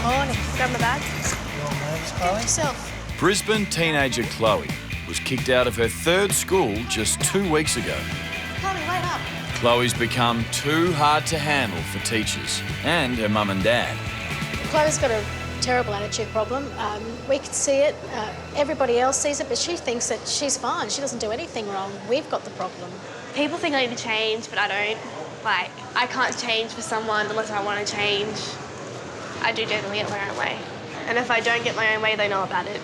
Morning. Grab my bag. Your nerves, Help Chloe? yourself. Brisbane teenager Chloe was kicked out of her third school just 2 weeks ago. Chloe, wait up. Chloe's become too hard to handle for teachers and her mum and dad. Chloe's got a terrible attitude problem. We can see it. Everybody else sees it, but she thinks that she's fine. She doesn't do anything wrong. We've got the problem. People think I need to change, but I don't. Like, I can't change for someone unless I want to change. I do generally get my own way. And if I don't get my own way, they know about it.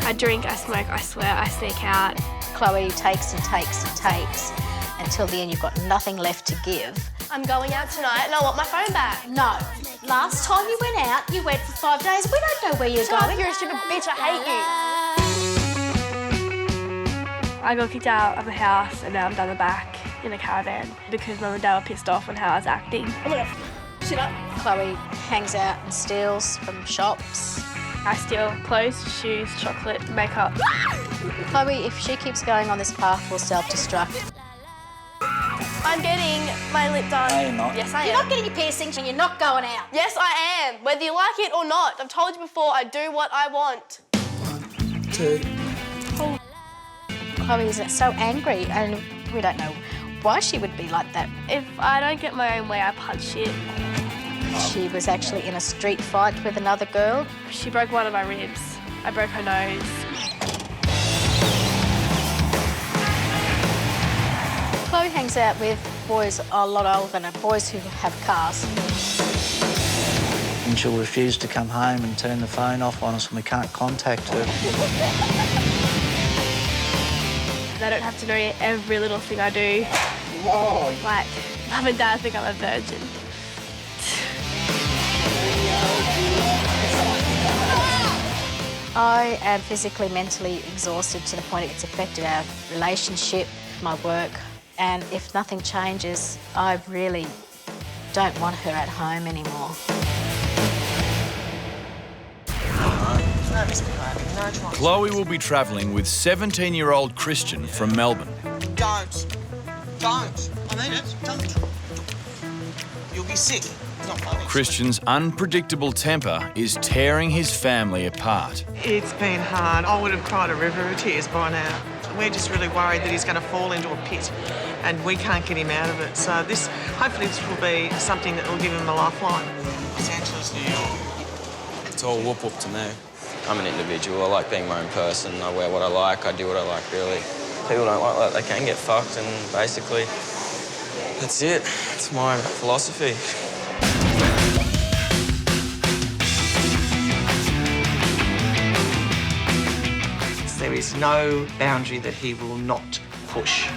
I drink, I smoke, I swear, I sneak out. Chloe takes and takes and takes until the end you've got nothing left to give. I'm going out tonight and I want my phone back. No. Last time you went out, you went for 5 days. We don't know where you're going. You're a stupid bitch, I hate you. I got kicked out of the house and now I'm down the back in a caravan because Mum and Dad were pissed off on how I was acting. I'm gonna sit up. Chloe hangs out and steals from shops. I steal clothes, shoes, chocolate, makeup. Chloe, if she keeps going on this path, will self-destruct. I'm getting my lip done. No, you're not. Yes, I am. You're not getting your piercings and you're not going out. Yes, I am. Whether you like it or not. I've told you before, I do what I want. 2. Chloe is so angry and we don't know why she would be like that. If I don't get my own way, I punch shit. She was actually in a street fight with another girl. She broke one of my ribs. I broke her nose. Chloe hangs out with boys a lot older than her, boys who have cars. And she'll refuse to come home and turn the phone off on us and we can't contact her. They don't have to know every little thing I do. Whoa. Like, Mum and Dad think I'm a virgin. I am physically, mentally exhausted to the point it's affected our relationship, my work, and if nothing changes, I really don't want her at home anymore. Chloe will be travelling with 17-year-old Christian from Melbourne. Don't. I mean it. Don't. You'll be sick. It's not funny. Christian's unpredictable temper is tearing his family apart. It's been hard. I would have cried a river of tears by now. We're just really worried that he's going to fall into a pit and we can't get him out of it. So hopefully this will be something that will give him a lifeline. Los Angeles, New York. It's all whoop-whoop to me. I'm an individual. I like being my own person. I wear what I like. I do what I like, really. People don't like that. They can get fucked, and basically, that's it. It's my philosophy. There is no boundary that he will not push.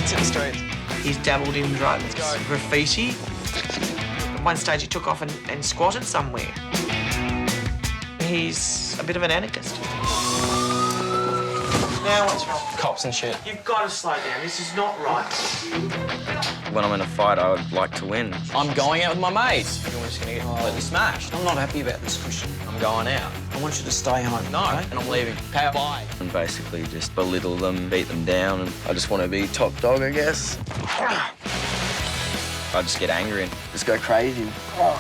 It's in the street. He's dabbled in drugs, graffiti. At one stage he took off and squatted somewhere. He's a bit of an anarchist. Now what's wrong? Cops and shit. You've got to slow down. This is not right. When I'm in a fight, I would like to win. I'm going out with my mates. You're just going to get completely smashed. I'm not happy about this, Christian. I'm going out. I want you to stay home. No, okay? And I'm leaving. Okay, bye. And basically just belittle them, beat them down, and I just want to be top dog, I guess. I just get angry and just go crazy.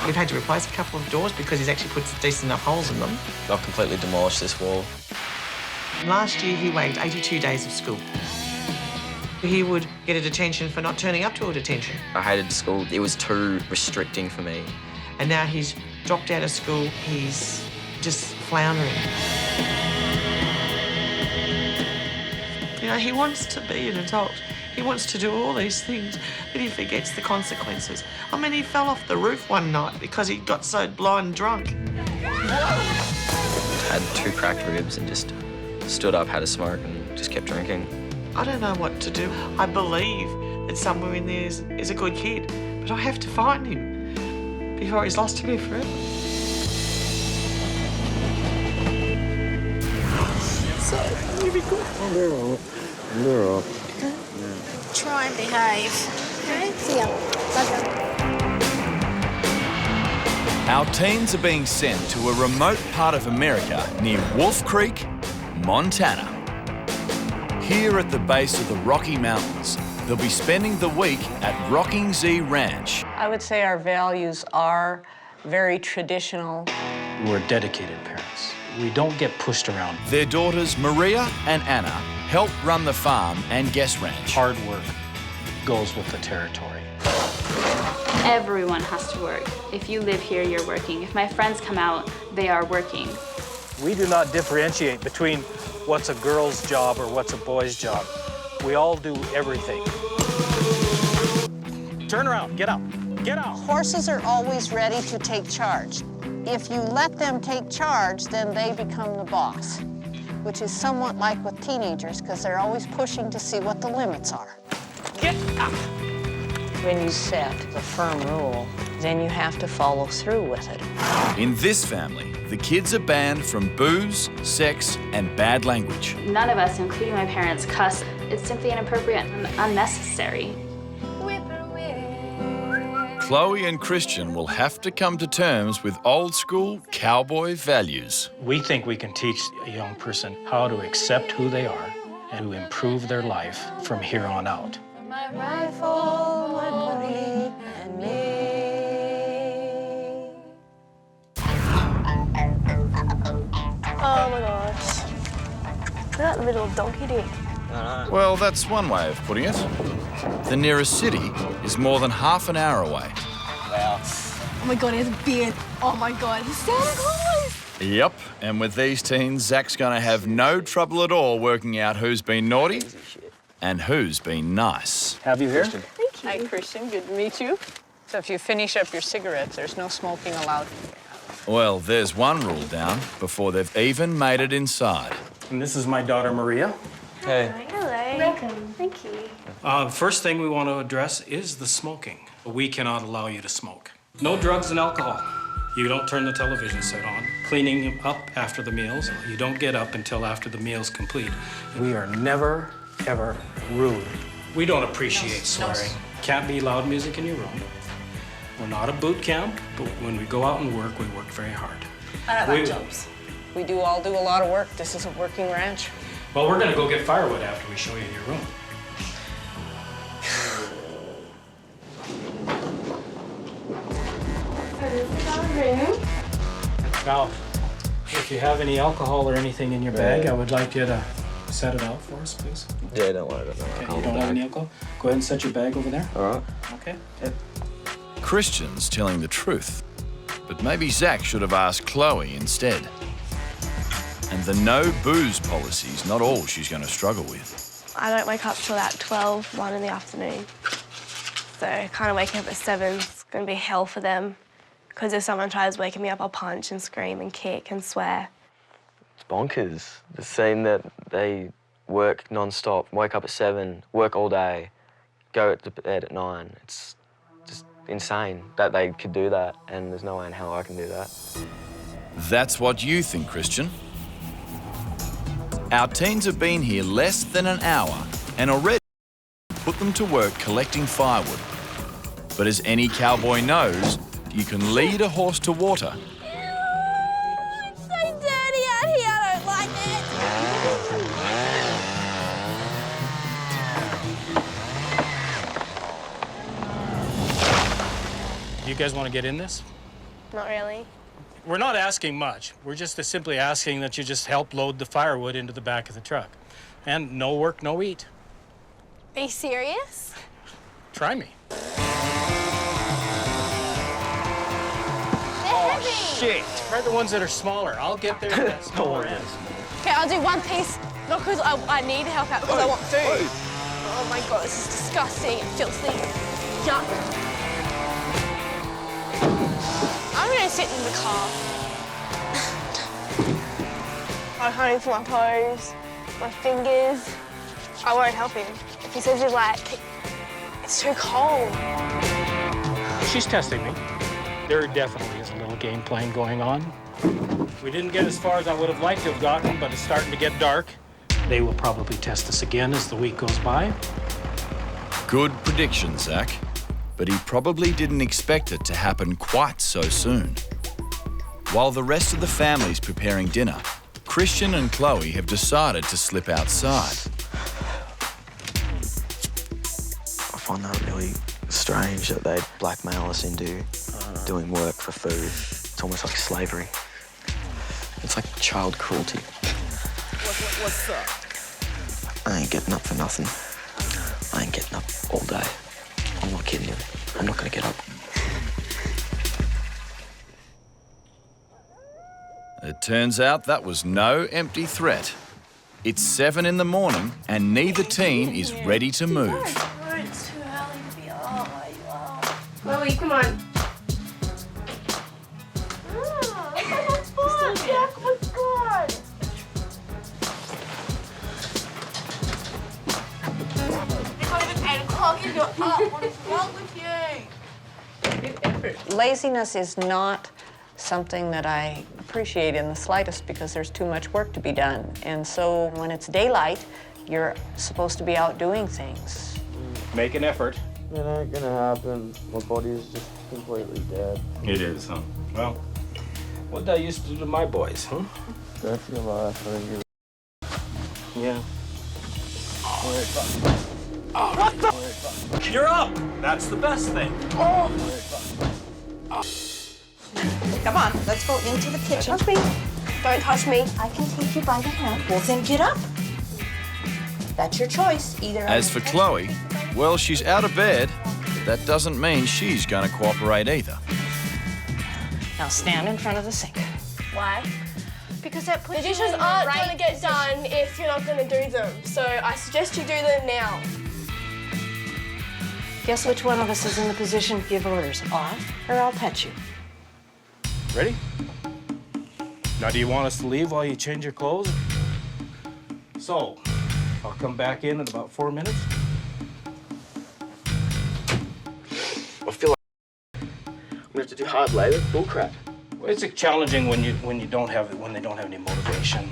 We've had to replace a couple of doors because he's actually put decent enough holes in them. I've completely demolished this wall. Last year, he waived 82 days of school. He would get a detention for not turning up to a detention. I hated school. It was too restricting for me. And now he's dropped out of school. He's just floundering. You know, he wants to be an adult. He wants to do all these things, but he forgets the consequences. I mean, he fell off the roof one night because he got so blind drunk. Had 2 cracked ribs and just stood up, had a smoke, and just kept drinking. I don't know what to do. I believe that somewhere in there is a good kid, but I have to find him before he's lost to me forever. So, you'll be good. I'm all right. Try and behave. Okay? See ya. Love you. Our teens are being sent to a remote part of America near Wolf Creek, Montana. Here at the base of the Rocky Mountains, they'll be spending the week at Rocking Z Ranch. I would say our values are very traditional. We're dedicated parents. We don't get pushed around. Their daughters, Maria and Anna, help run the farm and guest ranch. Hard work goes with the territory. Everyone has to work. If you live here, you're working. If my friends come out, they are working. We do not differentiate between what's a girl's job or what's a boy's job. We all do everything. Turn around, get up, get out. Horses are always ready to take charge. If you let them take charge, then they become the boss, which is somewhat like with teenagers because they're always pushing to see what the limits are. Get up. When you set a firm rule, then you have to follow through with it. In this family, the kids are banned from booze, sex, and bad language. None of us, including my parents, cuss. It's simply inappropriate and unnecessary. Chloe and Christian will have to come to terms with old-school cowboy values. We think we can teach a young person how to accept who they are and to improve their life from here on out. My rifle, my pony, and me. Oh my gosh. Look at that little donkey dick. Well, that's one way of putting it. The nearest city is more than half an hour away. Wow. Oh my god, he has a beard. Oh my god, he's so close. Yep, and with these teens, Zach's gonna have no trouble at all working out who's been naughty and who's been nice. Have you here? Thank you. Hi, Christian. Good to meet you. So if you finish up your cigarettes, there's no smoking allowed. Well, there's one rule down before they've even made it inside. And this is my daughter, Maria. Hey. Hello. Welcome. Thank you. First thing we want to address is the smoking. We cannot allow you to smoke. No drugs and alcohol. You don't turn the television set on. Cleaning up after the meals. You don't get up until after the meal's complete. We are never, ever rude. We don't appreciate swearing. Can't be loud music in your room. We're not a boot camp, but when we go out and work, we work very hard. I don't like jobs. We all do a lot of work. This is a working ranch. Well, we're gonna go get firewood after we show you your room. Now, if you have any alcohol or anything in your bag, I would like you to set it out for us, please. Yeah, don't worry about that. Okay, you don't have any alcohol? Go ahead and set your bag over there. All right. Okay. Christian's telling the truth, but maybe Zach should have asked Chloe instead. And the no booze policy's not all she's going to struggle with. I don't wake up till about 12, 1 in the afternoon. So kind of waking up at 7 is going to be hell for them. Because if someone tries waking me up, I'll punch and scream and kick and swear. It's bonkers. The scene that they work non-stop, wake up at 7, work all day, go to bed at 9. It's just insane that they could do that, and there's no way in hell I can do that. That's what you think, Christian. Our teens have been here less than an hour and already put them to work collecting firewood. But as any cowboy knows, you can lead a horse to water. It's so dirty out here, I don't like Do you guys want to get in this? it. Not really. We're not asking much. We're just simply asking that you just help load the firewood into the back of the truck. And no work, no eat. Are you serious? Try me. Shit. Try the ones that are smaller. I'll get there at that smaller end. Okay, I'll do one piece. Not because I need help out, because I want food. Oh my god, this is disgusting and filthy. Yuck. I'm gonna sit in the car. I can't even feel my toes, my fingers. I won't help him. If he says he's like, it's too cold. She's testing me. There definitely is a little game playing going on. We didn't get as far as I would have liked to have gotten, but it's starting to get dark. They will probably test us again as the week goes by. Good prediction, Zach. But he probably didn't expect it to happen quite so soon. While the rest of the family's preparing dinner, Christian and Chloe have decided to slip outside. find that really strange that they blackmail us into doing work for food. It's almost like slavery. It's like child cruelty. What's up? I ain't getting up for nothing. I ain't getting up all day. I'm not kidding you. I'm not gonna get up. It turns out that was no empty threat. It's 7 in the morning and neither teen is ready to move. It's too early to be up. Chloe, come on. What's good? Jack, what's good? It's not even 8 o'clock and you're up. What is wrong with you? Laziness is not something that I appreciate in the slightest because there's too much work to be done. And so when it's daylight, you're supposed to be out doing things. Make an effort. It ain't gonna happen. My body is just completely dead. It is, huh? Well, what did I used to do to my boys, huh? That's your life, I think. Yeah. What the? You're up! That's the best thing. Come on, let's go into the kitchen. Don't touch me. Don't touch me. I can take you by the hand. Well, then get up. That's your choice. Either. As for Chloe, well, she's out of bed, but that doesn't mean she's going to cooperate either. Now stand in front of the sink. Why? Because that puts The you dishes in the aren't right going to get done if you're not going to do them. So I suggest you do them now. Guess which one of us is in the position to give orders? Off, or I'll pet you. Ready? Now, do you want us to leave while you change your clothes? So, I'll come back in about 4 minutes. I feel like I'm gonna have to do hard labor. Bullcrap. Well, it's challenging when they don't have any motivation.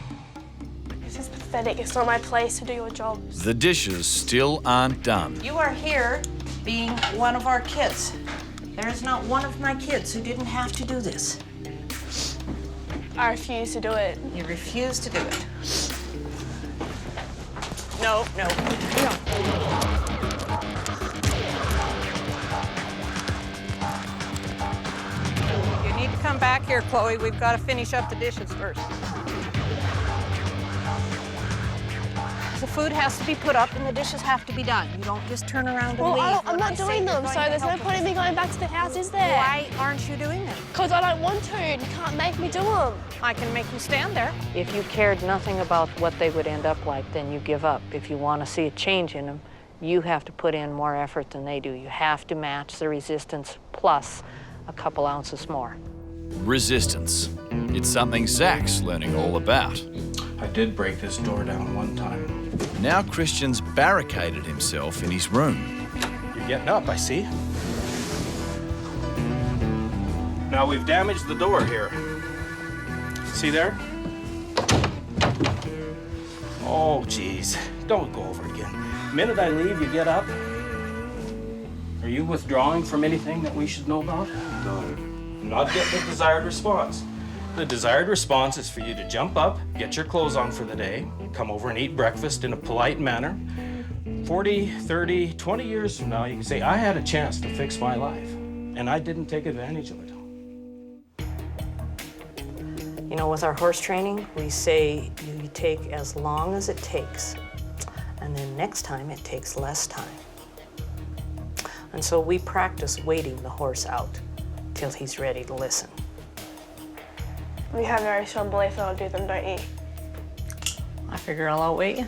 This is pathetic. It's not my place to do your jobs. The dishes still aren't done. You are here being one of our kids. There is not one of my kids who didn't have to do this. I refuse to do it. You refuse to do it. No, no, no. You need to come back here, Chloe. We've got to finish up the dishes first. The food has to be put up and the dishes have to be done. You don't just turn around and leave. I'm not doing them, so there's no point in me going back to the house, is there? Why aren't you doing them? Because I don't want to, and you can't make me do them. I can make you stand there. If you cared nothing about what they would end up like, then you give up. If you want to see a change in them, you have to put in more effort than they do. You have to match the resistance plus a couple ounces more. Resistance. It's something Zach's learning all about. I did break this door down one time. Now Christian's barricaded himself in his room. You're getting up, I see. Now we've damaged the door here. See there? Oh, geez. Don't go over it again. The minute I leave, you get up. Are you withdrawing from anything that we should know about? No. Not getting the desired response. The desired response is for you to jump up, get your clothes on for the day, come over and eat breakfast in a polite manner. 40, 30, 20 years from now, you can say, I had a chance to fix my life, and I didn't take advantage of it. You know, with our horse training, we say you take as long as it takes, and then next time it takes less time. And so we practice waiting the horse out till he's ready to listen. You have a very strong belief that I'll do them, don't you? I figure I'll outwait you.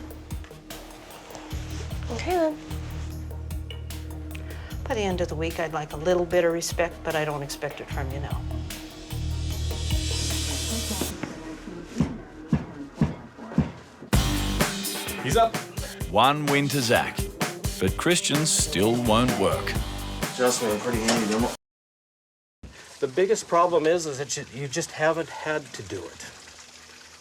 Okay then. By the end of the week, I'd like a little bit of respect, but I don't expect it from you now. He's up. One win to Zach, but Christian still won't work. Trust me, I'm pretty handy, don't I? The biggest problem is that you just haven't had to do it.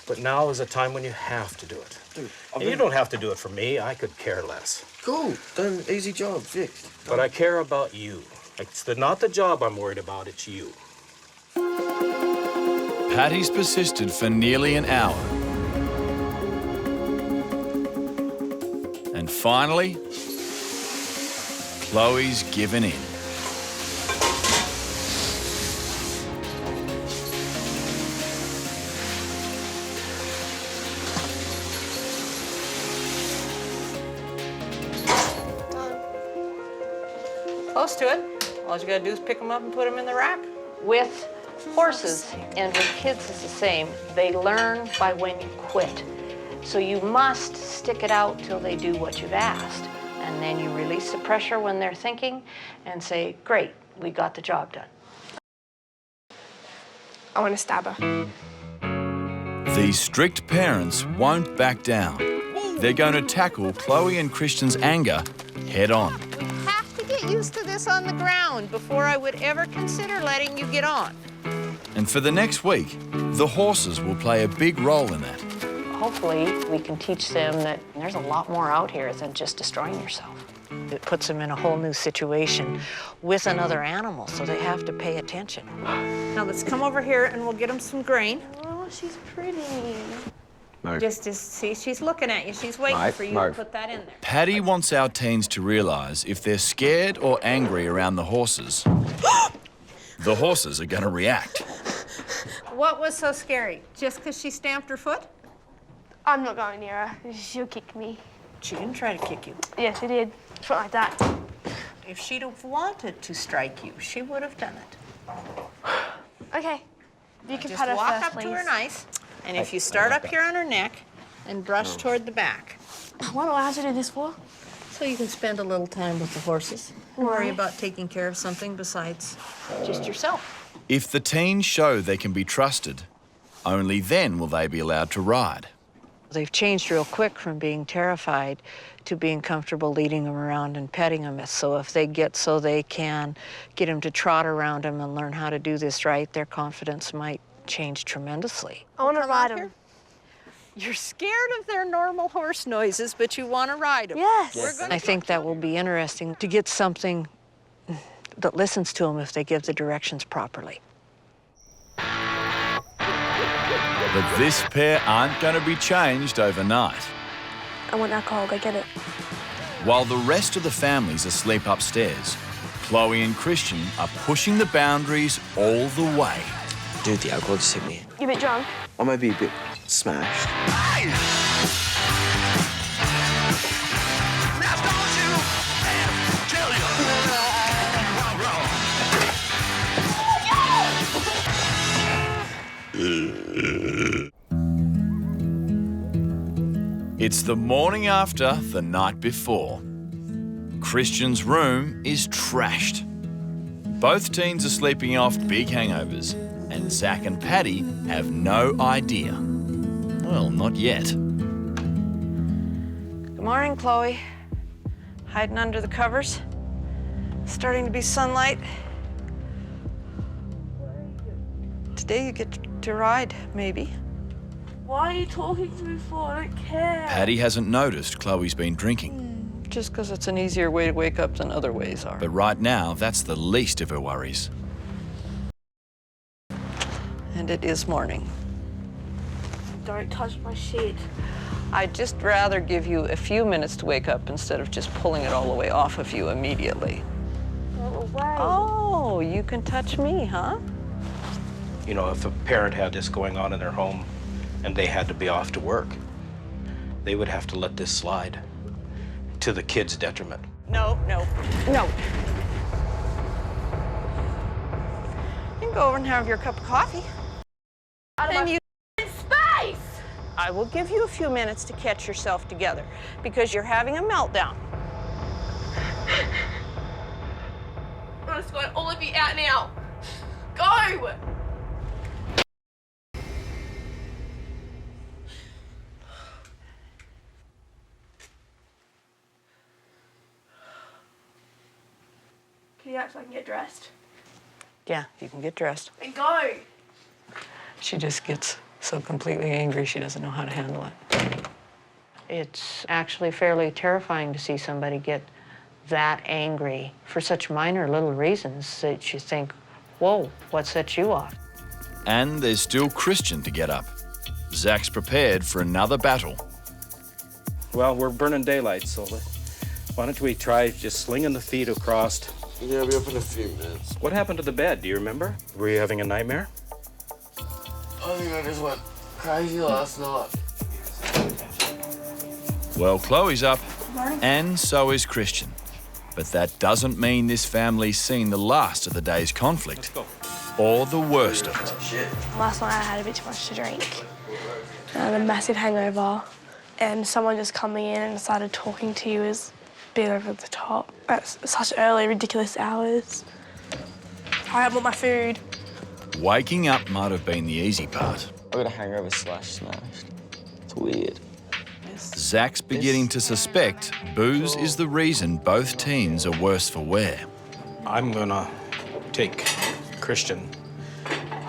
But now is a time when you have to do it. Dude, And you don't have to do it for me. I could care less. Cool, done, easy job, fixed. But I care about you. It's not the job I'm worried about, it's you. Patty's persisted for nearly an hour. And finally, Chloe's given in. Close to it. All you gotta do is pick them up and put them in the rack. With horses and with kids it's the same. They learn by when you quit. So you must stick it out till they do what you've asked. And then you release the pressure when they're thinking and say, great, we got the job done. I want to stab her. These strict parents won't back down. They're going to tackle Chloe and Christian's anger head on. We have to get used to this on the ground before I would ever consider letting you get on. And for the next week, the horses will play a big role in that. Hopefully, we can teach them that there's a lot more out here than just destroying yourself. It puts them in a whole new situation with another animal, so they have to pay attention. Now let's come over here and we'll get them some grain. Oh, she's pretty. Just see, she's looking at you. She's waiting for you to put that in there. Patty wants our teens to realise if they're scared or angry around the horses, the horses are going to react. What was so scary? Just because she stamped her foot? I'm not going near her. She'll kick me. She didn't try to kick you. Yeah, she did. Something like that. If she'd have wanted to strike you, she would have done it. Okay. You can Just pet her walk first, up please. to her nice, and if you start up here on her neck and brush toward the back. What do I have to do this for? So you can spend a little time with the horses and worry about taking care of something besides just yourself. If the teens show they can be trusted, only then will they be allowed to ride. They've changed real quick from being terrified to being comfortable leading them around and petting them. So if they get so they can get them to trot around them and learn how to do this right, their confidence might change tremendously. I want to ride them. You're scared of their normal horse noises, but you want to ride them. Yes. I think that will be interesting to get something that listens to them if they give the directions properly. But this pair aren't going to be changed overnight. I want alcohol. Go get it. While the rest of the family's asleep upstairs, Chloe and Christian are pushing the boundaries all the way. Dude, the alcohol just hit me. You a bit drunk? I might be a bit smashed. It's the morning after the night before. Christian's room is trashed. Both teens are sleeping off big hangovers, and Zach and Patty have no idea. Well, not yet. Good morning, Chloe. Hiding under the covers. Starting to be sunlight. Today you get to ride, maybe. Why are you talking to me for? I don't care. Patty hasn't noticed Chloe's been drinking. Just because it's an easier way to wake up than other ways are. But right now, that's the least of her worries. And it is morning. Don't touch my shit. I'd just rather give you a few minutes to wake up instead of just pulling it all the way off of you immediately. Go away. Oh, you can touch me, huh? You know, if a parent had this going on in their home and they had to be off to work, they would have to let this slide to the kid's detriment. No. You can go over and have your cup of coffee. In space! I will give you a few minutes to catch yourself together because you're having a meltdown. I'm just going all of you out now. Go! Can you actually get dressed? Yeah, you can get dressed. And go! She just gets so completely angry she doesn't know how to handle it. It's actually fairly terrifying to see somebody get that angry for such minor little reasons that you think, whoa, what set you off? And there's still Christian to get up. Zach's prepared for another battle. Well, we're burning daylight, so why Why don't we try just slinging the feet across? Yeah, I'll be up in a few minutes. What happened to the bed? Do you remember? Were you having a nightmare? I think I just went crazy last night. Well, Chloe's up, and so is Christian. But that doesn't mean this family's seen the last of the day's conflict, or the worst of it. Last night I had a bit too much to drink. I had a massive hangover, and someone just coming in and started talking to you is a bit over the top. At such early, ridiculous hours. I want my food. Waking up might have been the easy part. I got a hangover smashed. It's weird. Zach's beginning to suspect booze is the reason both teens are worse for wear. I'm gonna take Christian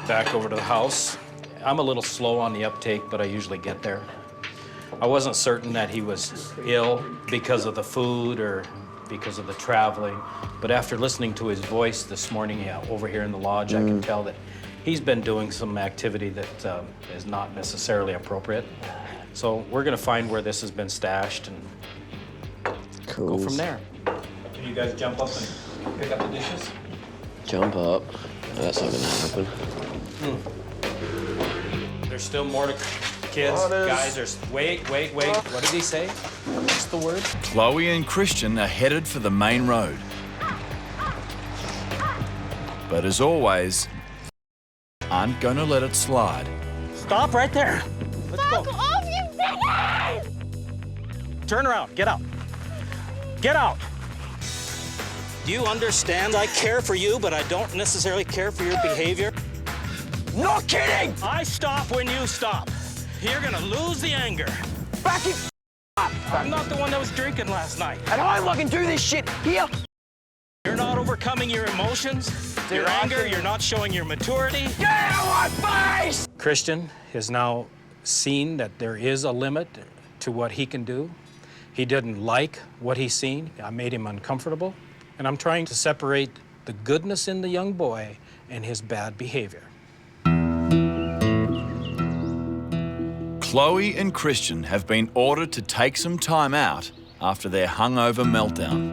back over to the house. I'm a little slow on the uptake, but I usually get there. I wasn't certain that he was ill because of the food or because of the traveling, but after listening to his voice this morning over here in the lodge, I can tell that he's been doing some activity that is not necessarily appropriate. So we're gonna find where this has been stashed and go from there. Can you guys jump up and pick up the dishes? Jump up? No, that's not gonna happen. There's still more to kids. Guys, wait. What did he say? What's the word? Chloe and Christian are headed for the main road. But as always, aren't gonna let it slide. Stop right there. Let's go. Fuck off, you bitches! Turn around. Get out. Get out. Do you understand? I care for you, but I don't necessarily care for your behavior. No kidding! I stop when you stop. You're gonna lose the anger. Back it up! I'm not the one that was drinking last night. And I can do this shit here. You're not overcoming your emotions, your anger, you're not showing your maturity. Get out of my face! Christian has now seen that there is a limit to what he can do. He didn't like what he's seen. I made him uncomfortable. And I'm trying to separate the goodness in the young boy and his bad behavior. Chloe and Christian have been ordered to take some time out after their hungover meltdown.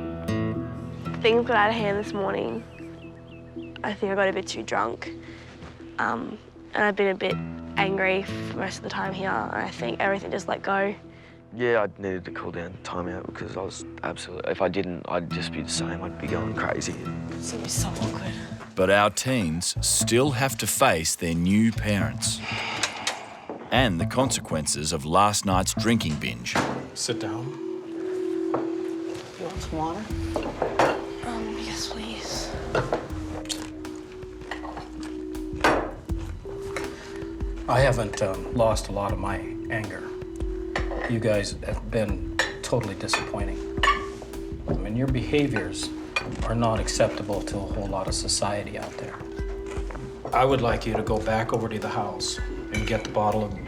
Things got out of hand this morning. I think I got a bit too drunk. And I've been a bit angry for most of the time here. And I think everything just let go. Yeah, I needed to cool down, time out, because I was absolutely... If I didn't, I'd just be the same. I'd be going crazy. It's gonna be so awkward. But our teens still have to face their new parents and the consequences of last night's drinking binge. Sit down. You want some water? Yes, please. I haven't lost a lot of my anger. You guys have been totally disappointing. I mean, your behaviors are not acceptable to a whole lot of society out there. I would like you to go back over to the house and get the bottle of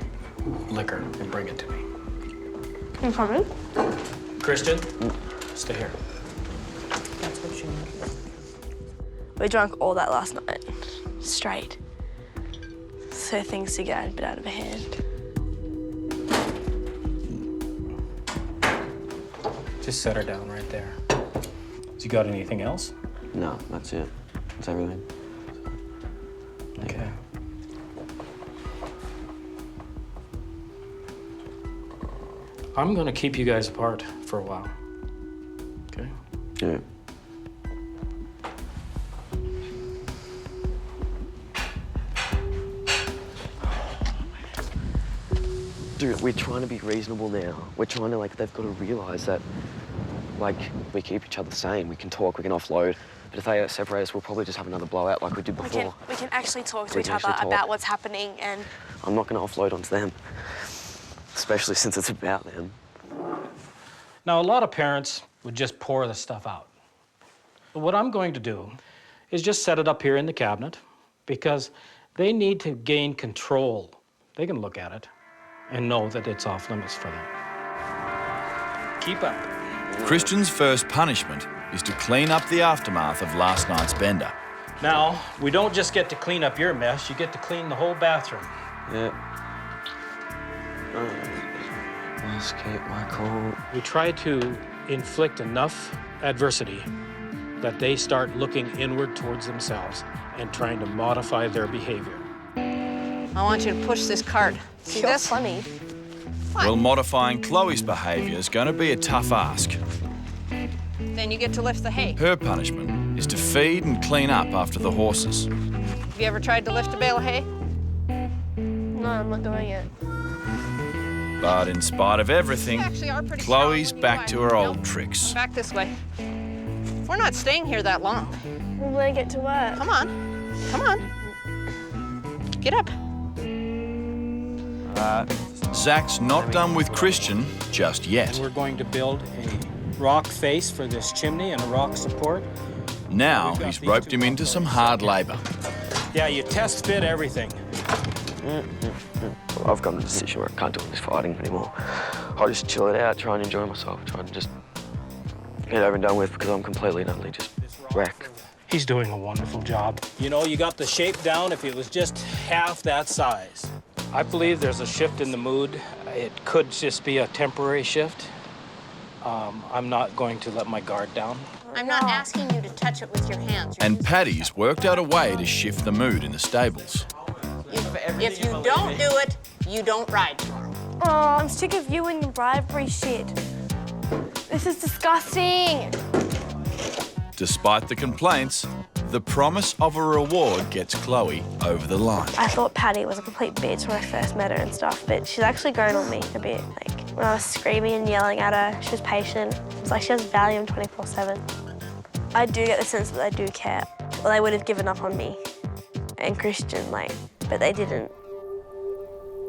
liquor and bring it to me. No problem. Christian, stay here. That's what you need. We drank all that last night, straight. So things did get a bit out of hand. Just set her down right there. You got anything else? No, that's it. That's everything. Okay. I'm gonna keep you guys apart for a while. Okay? Yeah. Dude, we're trying to be reasonable now. We're trying to, like, they've got to realise that, like, we keep each other sane. We can talk, we can offload. But if they separate us, we'll probably just have another blowout like we did before. We can actually talk to each other about what's happening and... I'm not going to offload onto them, especially since it's about them. Now, a lot of parents would just pour the stuff out. But what I'm going to do is just set it up here in the cabinet because they need to gain control. They can look at it and know that it's off limits for them. Keep up. Christian's first punishment is to clean up the aftermath of last night's bender. Now, we don't just get to clean up your mess, you get to clean the whole bathroom. Yeah. Must keep my cool. We try to inflict enough adversity that they start looking inward towards themselves and trying to modify their behavior. I want you to push this cart. See You're this? funny. Well, modifying Chloe's behaviour is going to be a tough ask. Then you get to lift the hay. Her punishment is to feed and clean up after the horses. Have you ever tried to lift a bale of hay? No, I'm not doing it. But in spite of everything, Actually are pretty Chloe's strong when you back ride. to her old Nope. tricks. Back this way. We're not staying here that long. When I get to work. Come on. Come on. Get up. Zach's not done with Christian just yet. We're going to build a rock face for this chimney and a rock support. Now he's roped him into some hard labour. Yeah, you test fit everything. I've come to the decision where I can't do all this fighting anymore. I'll just chill it out, try and enjoy myself, try and just get over and done with because I'm completely and utterly just wrecked. He's doing a wonderful job. You know, you got the shape down if it was just half that size. I believe there's a shift in the mood. It could just be a temporary shift. I'm not going to let my guard down. I'm not asking you to touch it with your hands. And Paddy's worked out a way to shift the mood in the stables. If you don't do it, you don't ride tomorrow. Oh, I'm sick of you and your bribery shit. This is disgusting. Despite the complaints, the promise of a reward gets Chloe over the line. I thought Patty was a complete bitch when I first met her and stuff, but she's actually grown on me a bit. Like, when I was screaming and yelling at her, she was patient. It's like she has Valium 24/7. I do get the sense that they do care. Well, they would have given up on me and Christian, but they didn't.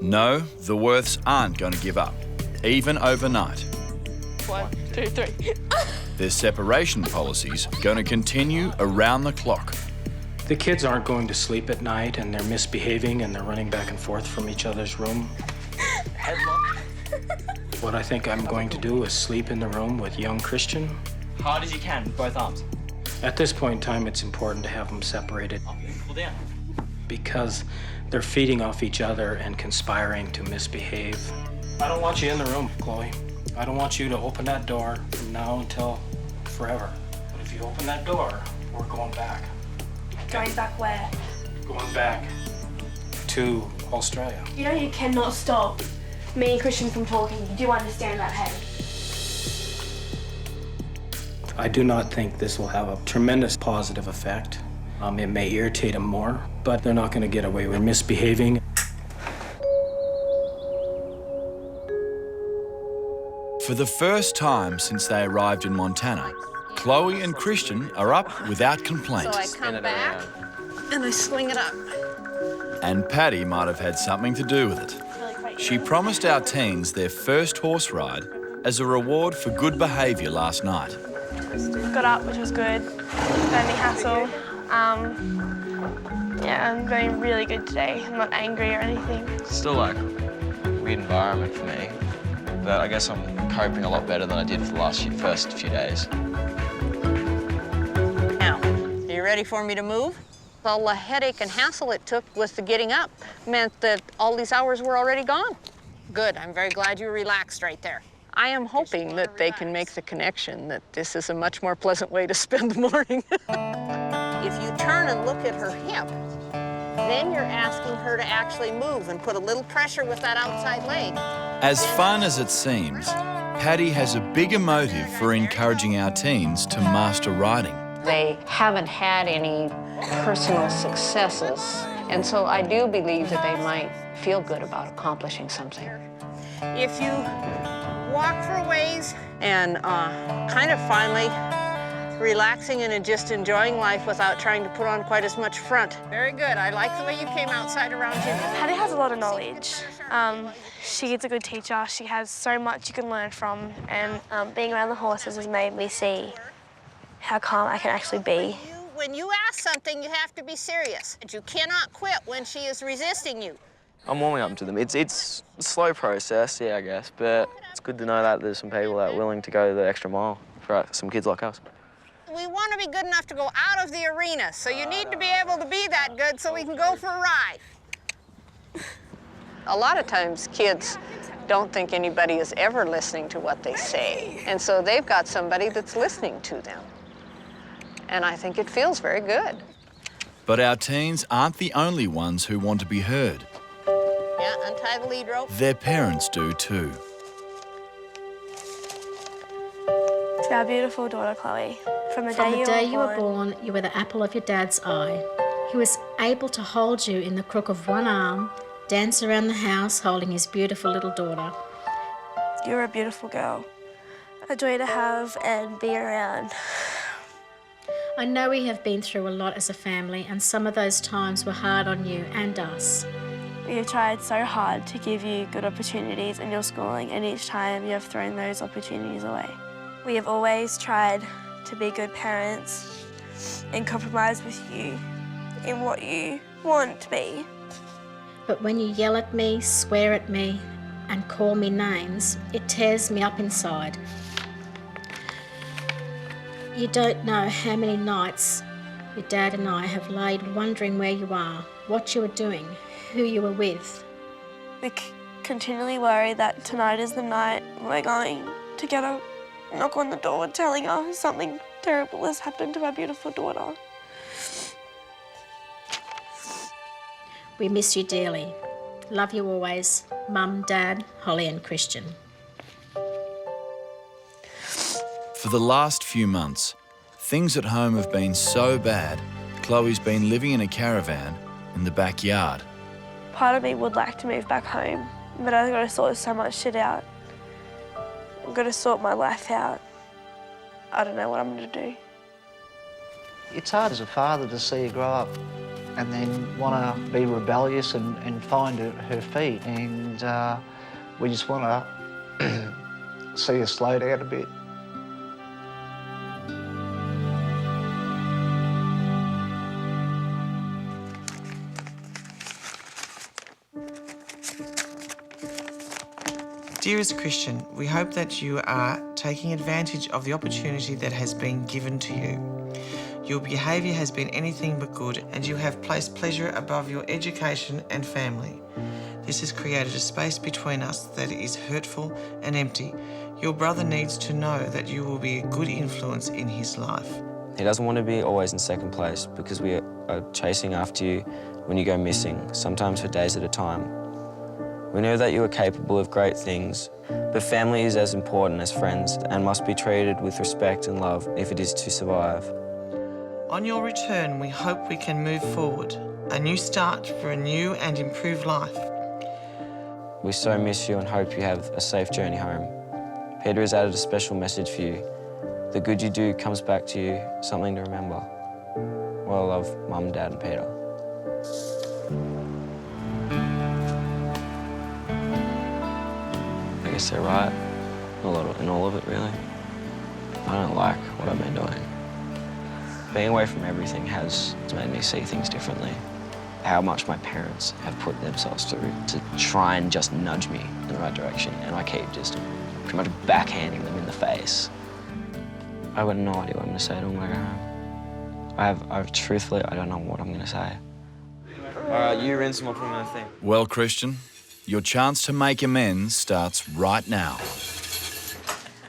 No, the Worths aren't going to give up, even overnight. 1, 2, 3. Their separation policy's going to continue around the clock. The kids aren't going to sleep at night and they're misbehaving and they're running back and forth from each other's room. What I think I'm going to do is sleep in the room with young Christian. Hard as you can, with both arms. At this point in time, it's important to have them separated Pull down. because they're feeding off each other and conspiring to misbehave. I don't want you in the room, Chloe. I don't want you to open that door from now until forever. But if you open that door, we're going back. Going back where? Going back to Australia. You know you cannot stop me and Christian from talking. You do understand that, hey? I do not think this will have a tremendous positive effect. It may irritate them more, but they're not going to get away with misbehaving. For the first time since they arrived in Montana, Chloe and Christian are up without complaint. So I come back and I swing it up. And Paddy might have had something to do with it. She promised our teens their first horse ride as a reward for good behaviour last night. Got up, which was good. No any hassle. Yeah, I'm going really good today. I'm not angry or anything. Still like a weird environment for me, but I guess I'm coping a lot better than I did for the first few days. Now, are you ready for me to move? All the headache and hassle it took with the getting up meant that all these hours were already gone. Good, I'm very glad you relaxed right there. I am hoping that they can make the connection that this is a much more pleasant way to spend the morning. If you turn and look at her hip, then you're asking her to actually move and put a little pressure with that outside leg. As fun as it seems, Paddy has a bigger motive for encouraging our teens to master riding. They haven't had any personal successes, and so I do believe that they might feel good about accomplishing something. If you walk for a ways and kind of finally relaxing and just enjoying life without trying to put on quite as much front. Very good. I like the way you came outside around Jimmy. Patty has a lot of knowledge. She is a good teacher. She has so much you can learn from, and being around the horses has made me see how calm I can actually be. When you ask something, you have to be serious. You cannot quit when she is resisting you. I'm warming up to them. It's a slow process, yeah, I guess, but it's good to know that there's some people that are willing to go the extra mile for some kids like us. We want to be good enough to go out of the arena, so you need to be able to be that good so we can go for a ride. A lot of times kids don't think anybody is ever listening to what they say. And so they've got somebody that's listening to them. And I think it feels very good. But our teens aren't the only ones who want to be heard. Yeah, untie the lead rope. Their parents do too. To our beautiful daughter, Chloe, from the From the day you were born, born, you were the apple of your dad's eye. He was able to hold you in the crook of one arm, dance around the house holding his beautiful little daughter. you're a beautiful girl. A joy to have and be around. I know we have been through a lot as a family, and some of those times were hard on you and us. We have tried so hard to give you good opportunities in your schooling, and each time you have thrown those opportunities away. We have always tried to be good parents and compromise with you in what you want to be. But when you yell at me, swear at me, and call me names, it tears me up inside. You don't know how many nights your dad and I have laid wondering where you are, what you were doing, who you were with. We continually worry that tonight is the night we're going to get a knock on the door telling us something terrible has happened to our beautiful daughter. We miss you dearly. Love you always, Mum, Dad, Holly and Christian. For the last few months, things at home have been so bad, Chloe's been living in a caravan in the backyard. Part of me would like to move back home, but I've got to sort so much shit out. I've got to sort my life out. I don't know what I'm going to do. It's hard as a father to see her grow up and then want to be rebellious and find her feet. And we just want to see her slow down a bit. Dearest Christian, we hope that you are taking advantage of the opportunity that has been given to you. Your behaviour has been anything but good, and you have placed pleasure above your education and family. This has created a space between us that is hurtful and empty. Your brother needs to know that you will be a good influence in his life. He doesn't want to be always in second place because we are chasing after you when you go missing, sometimes for days at a time. We know that you are capable of great things, but family is as important as friends and must be treated with respect and love if it is to survive. On your return, we hope we can move forward, a new start for a new and improved life. We so miss you and hope you have a safe journey home. Peter has added a special message for you. The good you do comes back to you, something to remember. Well, love, Mum, Dad and Peter. I guess they're right, in all of it, really. I don't like what I've been doing. Being away from everything has made me see things differently. How much my parents have put themselves through to try and just nudge me in the right direction, and I keep just pretty much backhanding them in the face. I've got no idea what I'm going to say to them when I go home. Truthfully, I don't know what I'm going to say. All right, you rinse them, I'll put them in the thing. Well, Christian, your chance to make amends starts right now.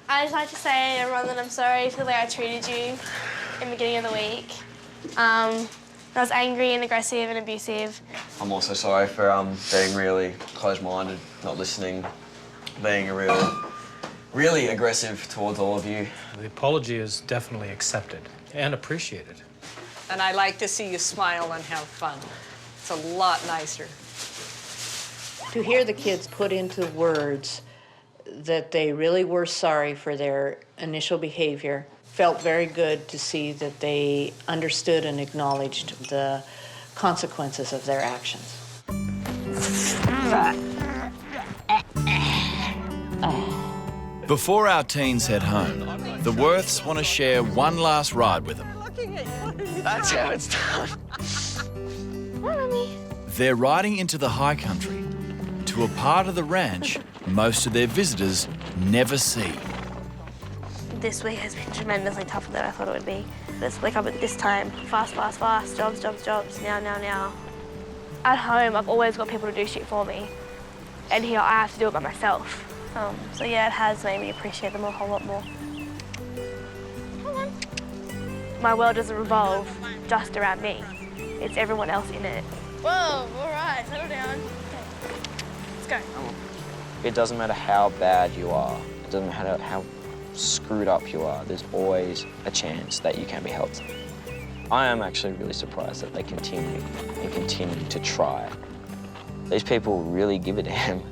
I'd just like to say, everyone, that I'm sorry for the way I treated you in the beginning of the week. I was angry and aggressive and abusive. I'm also sorry for being really closed-minded, not listening, being really aggressive towards all of you. The apology is definitely accepted and appreciated. And I like to see you smile and have fun. It's a lot nicer. To hear the kids put into words that they really were sorry for their initial behavior felt very good to see that they understood and acknowledged the consequences of their actions. Before our teens head home, the Worths want to share one last ride with them. That's how it's done. Hi, Mummy. They're riding into the high country, to a part of the ranch most of their visitors never see. This week has been tremendously tougher than I thought it would be. Let's wake up at this time. Fast, fast, fast. Jobs, jobs, jobs. Now, now, now. At home, I've always got people to do shit for me. and here I have to do it by myself. So yeah, it has made me appreciate them a whole lot more. My world doesn't revolve just around me. It's everyone else in it. Whoa, all right, settle down. Okay. Let's go. It doesn't matter how bad you are. It doesn't matter how screwed up you are. There's always a chance that you can be helped. I am actually really surprised that they continue to try. These people really give a damn.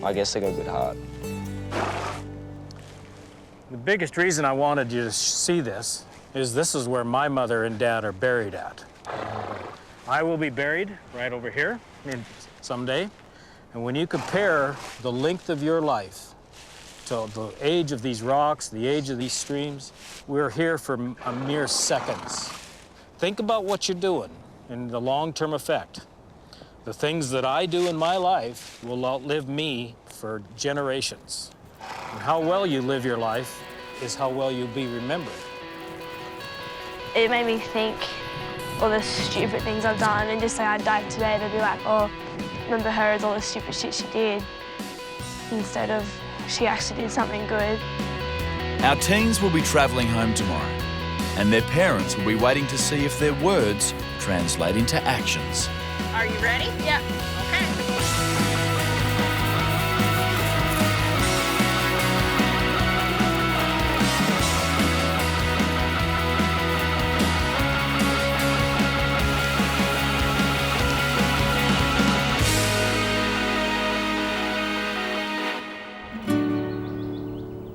I guess they got a good heart. The biggest reason I wanted you to see this is where my mother and dad are buried at. I will be buried right over here someday. And when you compare the length of your life to the age of these rocks, the age of these streams, we're here for a mere seconds. Think about what you're doing and the long-term effect. The things that I do in my life will outlive me for generations. And how well you live your life is how well you'll be remembered. It made me think all the stupid things I've done, and just say I died today, they'd be like, oh, remember her as all the stupid shit she did, instead of she actually did something good. Our teens will be travelling home tomorrow, and their parents will be waiting to see if their words translate into actions. Are you ready? Yeah. Okay.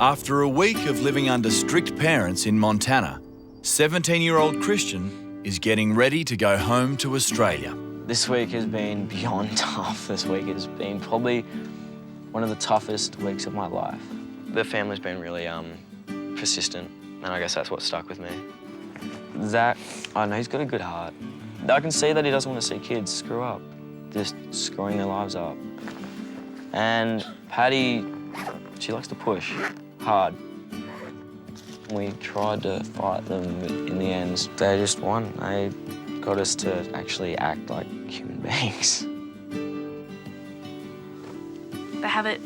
After a week of living under strict parents in Montana, 17-year-old Christian is getting ready to go home to Australia. This week has been beyond tough. This week has been probably one of the toughest weeks of my life. The family's been really persistent, and I guess that's what stuck with me. Zach, I know he's got a good heart. I can see that he doesn't want to see kids screw up, just screwing their lives up. And Patty, she likes to push hard. We tried to fight them, but in the end, they just won. They got us to actually act like human beings. They have it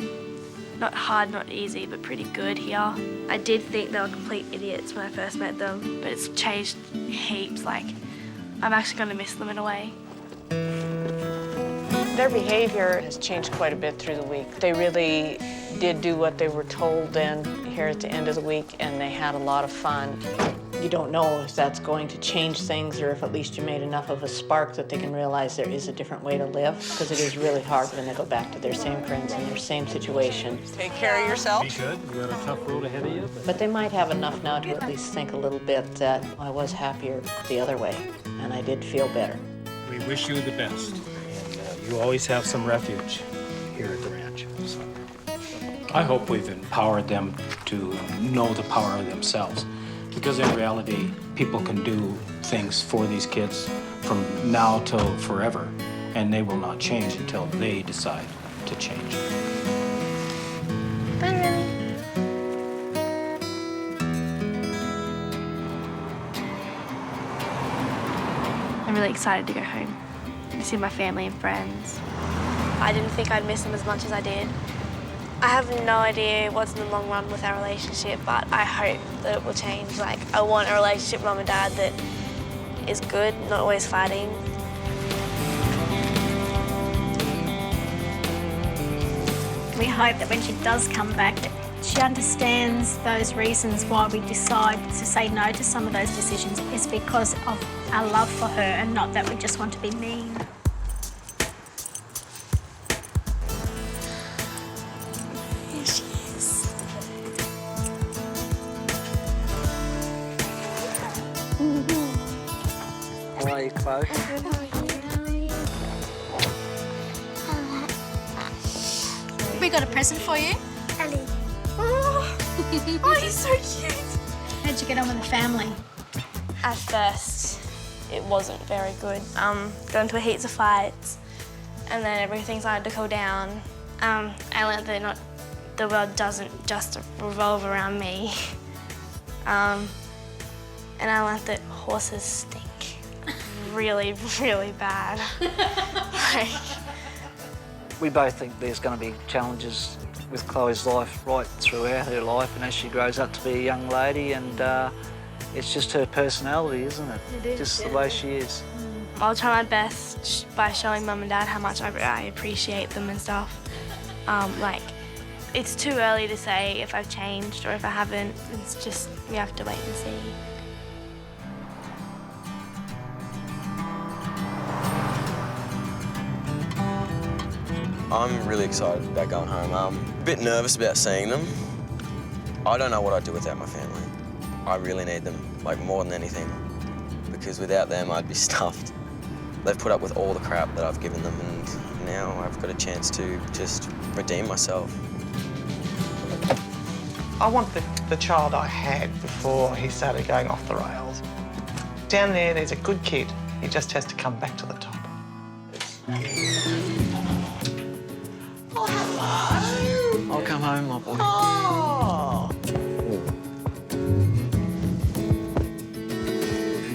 not hard, not easy, but pretty good here. I did think they were complete idiots when I first met them, but it's changed heaps. Like, I'm actually going to miss them in a way. Their behavior has changed quite a bit through the week. They really did do what they were told then here at the end of the week, and they had a lot of fun. You don't know if that's going to change things or if at least you made enough of a spark that they can realize there is a different way to live, because it is really hard when they go back to their same friends in their same situation. Take care of yourself. Be good. You got a tough road ahead of you. But they might have enough now to at least think a little bit that I was happier the other way, and I did feel better. We wish you the best. And you always have some refuge here at the ranch. So I hope we've empowered them to know the power of themselves. Because in reality, people can do things for these kids from now till forever, and they will not change until they decide to change. Bye, Remy. I'm really excited to go home and see my family and friends. I didn't think I'd miss them as much as I did. I have no idea what's in the long run with our relationship, but I hope that it will change. Like, I want a relationship with Mum and Dad that is good, not always fighting. We hope that when she does come back, that she understands those reasons why we decide to say no to some of those decisions is because of our love for her and not that we just want to be mean. How are you, Chloe? We got a present for you. Ellie. Oh, he's so cute. How'd you get on with the family? At first, it wasn't very good. Got into heaps of fights, and then everything started to cool down. I learned that the world doesn't just revolve around me. And I learned that horses stink really, really bad. Like, We both think there's going to be challenges with Chloe's life right throughout her life, and as she grows up to be a young lady, and it's just her personality, isn't it? It is, just yeah. the way she is. I'll try my best by showing Mum and Dad how much I appreciate them and stuff. Like, it's too early to say if I've changed or if I haven't. It's just, we have to wait and see. I'm really excited about going home. I'm a bit nervous about seeing them. I don't know what I'd do without my family. I really need them, like, more than anything, because without them, I'd be stuffed. They've put up with all the crap that I've given them, and now I've got a chance to just redeem myself. I want the child I had before he started going off the rails. Down there's a good kid. He just has to come back to the top. Oh, hello. I'll come home, my boy. Oh.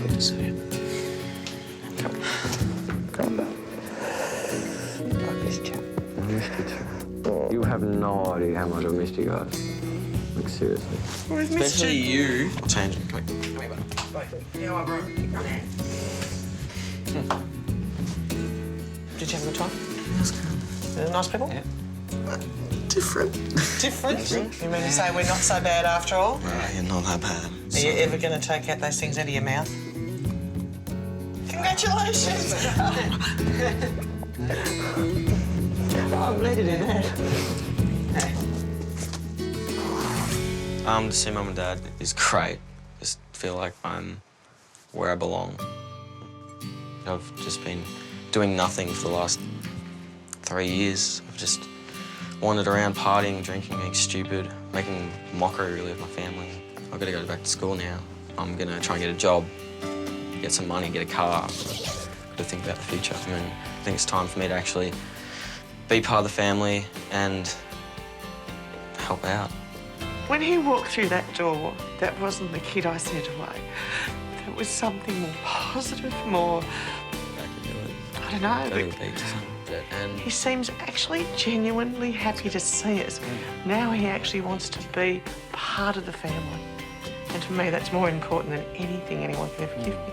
Good to see you. Come back. I missed you. I missed you too. You have no idea how much I missed you guys. Like, seriously. We've missed Especially you. you. Change it. Come here, buddy. Yeah, I bro. Keep running. Did you have a good time? They're nice people? Yeah. Different. Different? You mean to say we're not so bad after all? You're not that bad. Are you ever going to take out those things out of your mouth? Congratulations! I'm glad you did that. To see Mum and Dad is great. Just feel like I'm where I belong. I've just been doing nothing for the last 3 years. I've just wandered around partying, drinking, being stupid, making mockery really of my family. I've got to go back to school now. I'm going to try and get a job, get some money, get a car. I've got to think about the future. I mean, I think it's time for me to actually be part of the family and help out. When he walked through that door, that wasn't the kid I sent away. That was something more positive, more... I don't know. And he seems actually genuinely happy to see us. Now he actually wants to be part of the family. And to me, that's more important than anything anyone can ever give me.